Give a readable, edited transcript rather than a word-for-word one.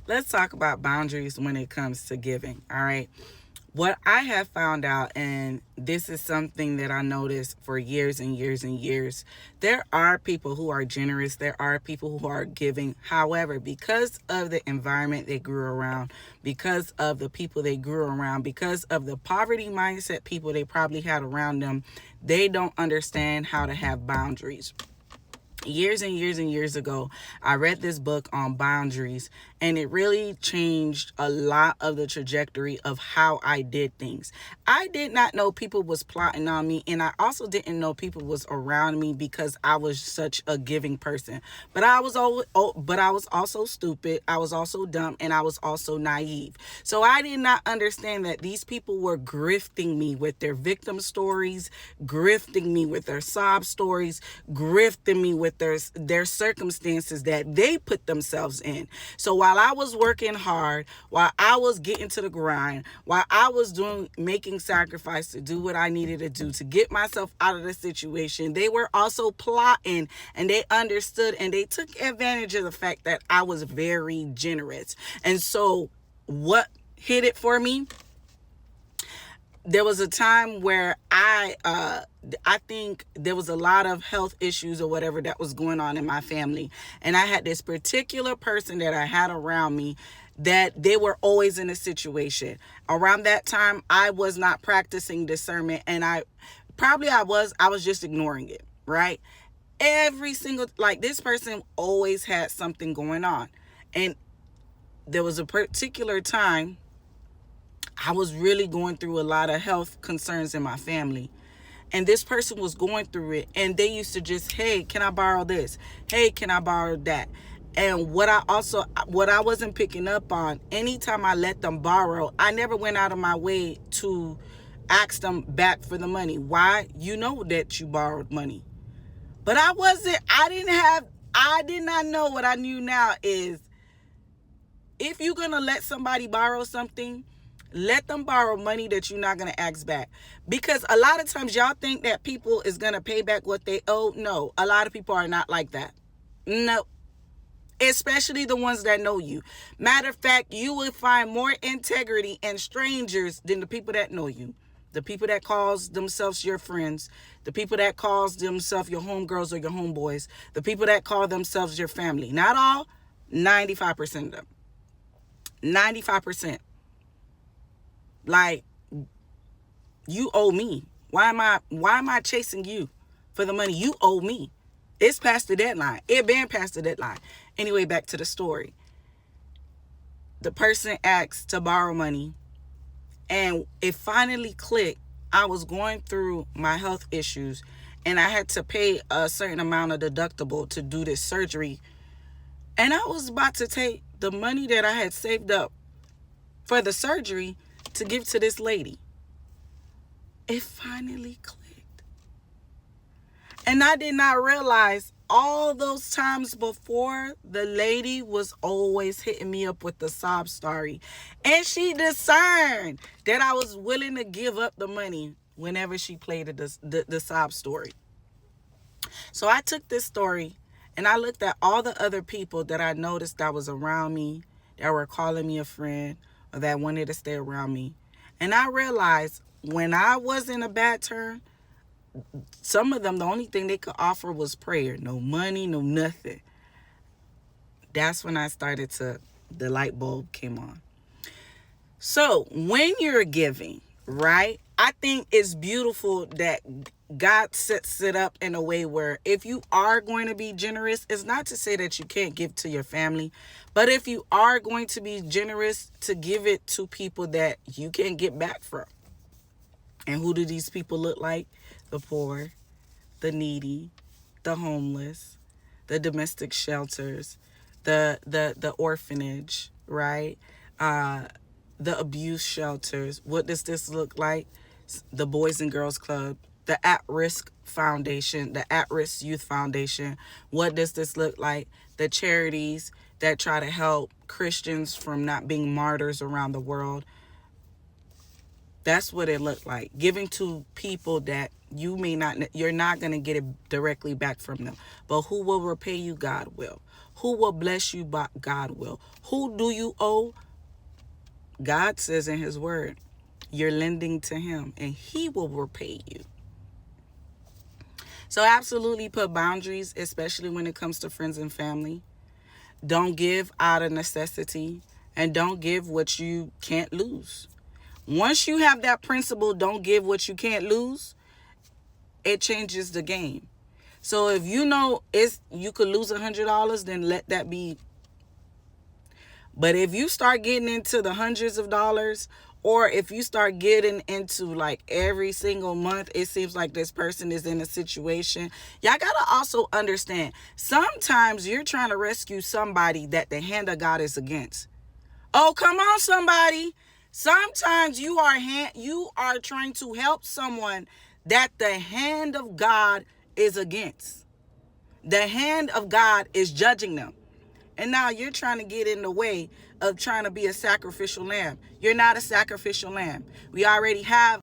let's talk about boundaries when it comes to giving. All right. What I have found out, and this is something that I noticed for years and years and years, there are people who are generous, there are people who are giving. However, because of the environment they grew around, because of the people they grew around, because of the poverty mindset people they probably had around them, they don't understand how to have boundaries. Years and years and years ago, I read this book on boundaries, and it really changed a lot of the trajectory of how I did things. I did not know people was plotting on me, and I also didn't know people was around me because I was such a giving person. But I was also stupid. I was also dumb, and I was also naive. So I did not understand that these people were grifting me with their victim stories, grifting me with their sob stories, grifting me with their circumstances that they put themselves in. So while I was working hard, while I was getting to the grind, while I was making sacrifice to do what I needed to do to get myself out of the situation, they were also plotting, and they understood and they took advantage of the fact that I was very generous. And so what hit it for me? There was a time where I think there was a lot of health issues or whatever that was going on in my family, and I had this particular person that I had around me that they were always in a situation. Around that time, I was not practicing discernment, and I was just ignoring it, right? Every single, like, this person always had something going on. And there was a particular time I was really going through a lot of health concerns in my family. And this person was going through it, and they used to just, hey, can I borrow this? Hey, can I borrow that? And what I wasn't picking up on, anytime I let them borrow, I never went out of my way to ask them back for the money. Why? You know that you borrowed money. But I did not know what I knew now is, if you're going to let somebody borrow something, let them borrow money that you're not going to ask back. Because a lot of times y'all think that people is going to pay back what they owe. No, a lot of people are not like that. No. Especially the ones that know you. Matter of fact, you will find more integrity in strangers than the people that know you. The people that calls themselves your friends, the people that calls themselves your homegirls or your homeboys, the people that call themselves your family. Not all, 95% of them. 95%. Like, you owe me. Why am I chasing you for the money? You owe me. It's past the deadline. It been past the deadline. Anyway, back to the story. The person asked to borrow money, and it finally clicked. I was going through my health issues, and I had to pay a certain amount of deductible to do this surgery. And I was about to take the money that I had saved up for the surgery to give to this lady. It finally clicked. And I did not realize all those times before, the lady was always hitting me up with the sob story. And she discerned that I was willing to give up the money whenever she played the sob story. So I took this story and I looked at all the other people that I noticed that was around me, that were calling me a friend, or that wanted to stay around me. And I realized when I was in a bad turn, some of them, the only thing they could offer was prayer. No money, no nothing. That's when the light bulb came on. So when you're giving, right, I think it's beautiful that God sets it up in a way where if you are going to be generous, it's not to say that you can't give to your family, but if you are going to be generous, to give it to people that you can get back from. And who do these people look like? The poor, the needy, the homeless, the domestic shelters, the orphanage, right? The abuse shelters. What does this look like? The Boys and Girls Club, the At-Risk Foundation, the At-Risk Youth Foundation. What does this look like? The charities that try to help Christians from not being martyrs around the world. That's what it looked like. Giving to people that you're not going to get it directly back from them. But who will repay you? God will. Who will bless you? God will. Who do you owe? God says in his word, you're lending to him and he will repay you. So absolutely put boundaries, especially when it comes to friends and family. Don't give out of necessity, and don't give what you can't lose. Once you have that principle, don't give what you can't lose, it changes the game. So if you know you could lose $100, then let that be. But if you start getting into the hundreds of dollars, or if you start getting into like every single month, it seems like this person is in a situation. Y'all got to also understand, sometimes you're trying to rescue somebody that the hand of God is against. Oh, come on, somebody. Sometimes you are trying to help someone that the hand of God is against. The hand of God is judging them. And now you're trying to get in the way of trying to be a sacrificial lamb. You're not a sacrificial lamb. We already have